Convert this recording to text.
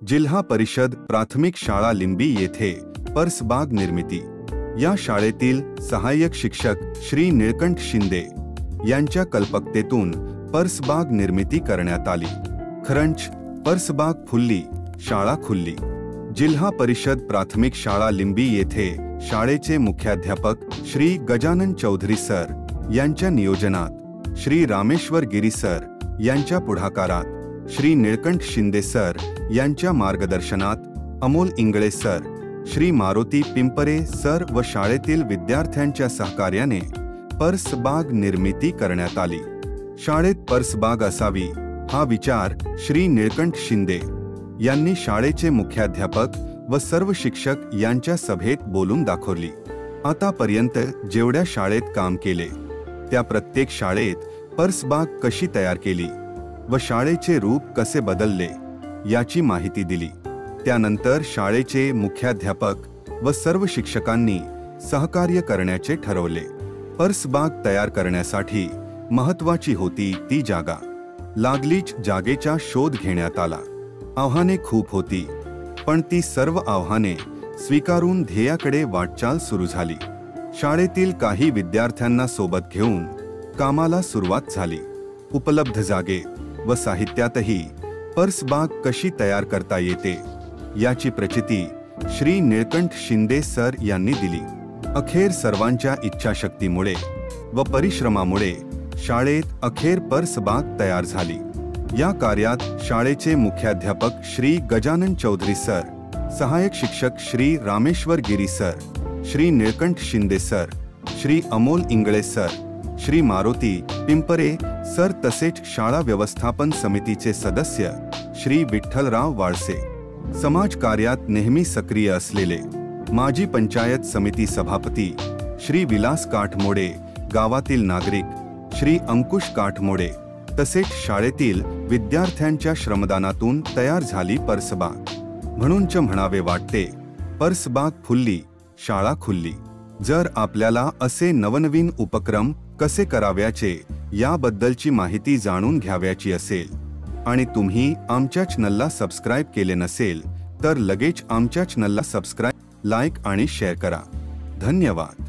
जिल्हा परिषद प्राथमिक शाळा लिंबी येथे परसबाग निर्मिती। या शाळेतील सहाय्यक शिक्षक श्री निळकंठ शिंदे यांच्या कल्पकतेतून परसबाग निर्मिती करण्यात आली। खरंच परसबाग फुलली, शाळा खुलली। जिल्हा परिषद प्राथमिक शाळा लिंबी येथे शाळेचे मुख्याध्यापक श्री गजानन चौधरी सर यांच्या नियोजनात, श्री रामेश्वर गिरी सर यांच्या पुढाकारात, श्री निळकंठ शिंदे सर यांच्या मार्गदर्शनात, अमोल इंगळे सर, श्री मारुती पिंपरे सर व शाळेतील विद्यार्थ्यांच्या सहकार्याने परसबाग निर्मिती करण्यात आली। शाळेत परसबाग असावी हा विचार श्री निळकंठ शिंदे यांनी शाळेचे मुख्याध्यापक व सर्व शिक्षक यांच्या सभेत बोलून दाखवली। आतापर्यंत जेवढ्या शाळेत काम केले त्या प्रत्येक शाळेत परसबाग कशी तयार केली व शाळेचे रूप कसे बदलले याची माहिती दिली। त्यानंतर शाळेचे मुख्याध्यापक व सर्व शिक्षकांनी सहकार्य करण्याचे ठरवले। परसबाग तयार करण्यासाठी महत्त्वाची होती ती जागा। लागलीच जागेचा शोध घेण्यात आला। आव्हाने खूप होती, पण ती सर्व आव्हाने स्वीकारून ध्येयाकडे वाटचाल सुरू झाली। शाळेतील काही विद्यार्थ्यांना सोबत घेऊन कामाला सुरुवात झाली। उपलब्ध जागे व साहित्यातही परसबाग कशी तयार करता येते याची प्रचिती श्री निळकंठ शिंदे सर यांनी दिली। अखेर सर्वांच्या इच्छाशक्तीमुळे व परिश्रमामुळे शाळेत अखेर परसबाग तयार झाली। या कार्यात शाळेचे मुख्याध्यापक श्री गजानन चौधरी सर, सहाय्यक शिक्षक Shri Rameshwar Giri sir, Shri Nilkanth Shinde sir, Shri Amol Ingle sir, Shri Maruti Pimpare sir तसेच शाळा व्यवस्थापन समितीचे सदस्य श्री विठ्ठलराव वाळसे, समाज कार्यात नेहमी सक्रिय असलेले माजी पंचायत समिती सभापती श्री विलास काठमोडे, गावातील नागरिक श्री अंकुश काठमोडे तसेच शाळेतील विद्यार्थ्यांच्या श्रमदानातून तयार झाली परसबाग। म्हणूनच म्हणावे वाटते, परसबाग फुलली, शाळा खुलली। जर आपल्याला असे नवनवीन उपक्रम कसे कराव्याचे याबद्दलची माहिती जाणून घ्यावयाची असेल आणि तुम्ही आमच्या चॅनलला सबस्क्राइब केले नसेल तर लगेच आमच्या चॅनलला सबस्क्राइब, लाईक आणि शेअर करा। धन्यवाद।